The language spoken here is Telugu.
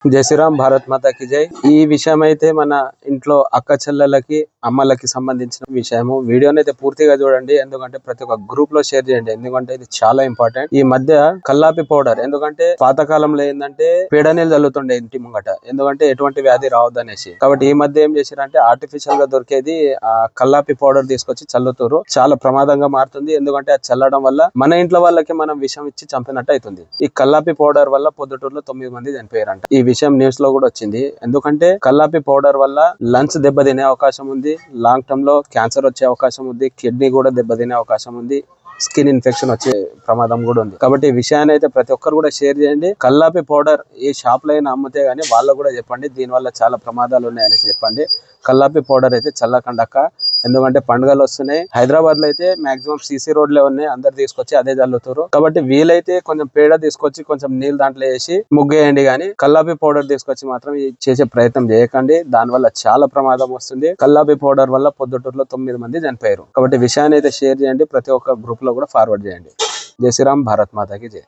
జై శ్రీరామ్, భారత్ మాతాకి జై. ఈ విషయం అయితే మన ఇంట్లో అక్క చెల్లెలకి అమ్మలకి సంబంధించిన విషయము. వీడియోని అయితే పూర్తిగా చూడండి, ఎందుకంటే ప్రతి ఒక్క గ్రూప్ లో షేర్ చేయండి, ఎందుకంటే ఇది చాలా ఇంపార్టెంట్. ఈ మధ్య కల్లాపి పౌడర్, ఎందుకంటే పాతకాలంలో ఏంటంటే పేడ నీళ్ళు చల్లుతుండే ఇంటి ముంగట, ఎందుకంటే ఎటువంటి వ్యాధి రావద్దు అనేసి. కాబట్టి ఈ మధ్య ఏం చేశారంటే ఆర్టిఫిషియల్ గా దొరికేది ఆ కల్లాపి పౌడర్ తీసుకొచ్చి చల్లుతారు. చాలా ప్రమాదంగా మారుతుంది, ఎందుకంటే అది చల్లడం వల్ల మన ఇంట్లో వాళ్ళకి మనం విషం ఇచ్చి చంపినట్టు అవుతుంది. ఈ కల్లాపి పౌడర్ వల్ల పొద్దుటూరులో 9 మంది చనిపోయారంట. ఈ విషయం న్యూస్ లో కూడా వచ్చింది, ఎందుకంటే కల్లాపి పౌడర్ వల్ల లంగ్స్ దెబ్బతినే అవకాశం ఉంది, లాంగ్ టర్మ్ లో క్యాన్సర్ వచ్చే అవకాశం ఉంది, కిడ్నీ కూడా దెబ్బతినే అవకాశం ఉంది, స్కిన్ ఇన్ఫెక్షన్ వచ్చే ప్రమాదం కూడా ఉంది. కాబట్టి ఈ విషయాన్ని అయితే ప్రతి ఒక్కరు కూడా షేర్ చేయండి. కల్లాపి పౌడర్ ఏ షాప్ లో అయినా అమ్మితే గానీ వాళ్ళకు కూడా చెప్పండి, దీని వల్ల చాలా ప్రమాదాలు ఉన్నాయనేసి చెప్పండి. కల్లాపి పౌడర్ అయితే చల్లకండక్క, ఎందుకంటే పండుగలు వస్తున్నాయి. హైదరాబాద్ లో అయితే మాక్సిమం సీసీ రోడ్లే ఉన్నాయి, అందరు తీసుకొచ్చి అదే చల్లుతారు. కాబట్టి వీలైతే కొంచెం పేడ తీసుకొచ్చి కొంచెం నీళ్ళు దాంట్లో వేసి ముగ్గేయండి, కానీ కల్లాపి పౌడర్ తీసుకొచ్చి మాత్రం చేసే ప్రయత్నం చేయకండి. దాని వల్ల చాలా ప్రమాదం వస్తుంది. కల్లాపి పౌడర్ వల్ల పొద్దుటూరులో 9 మంది చనిపోయారు. కాబట్టి విషయాన్ని అయితే షేర్ చేయండి, ప్రతి ఒక్క గ్రూప్ లో కూడా ఫార్వర్డ్ చేయండి. జై శ్రీరామ్, భారత్ మాతాకి జై.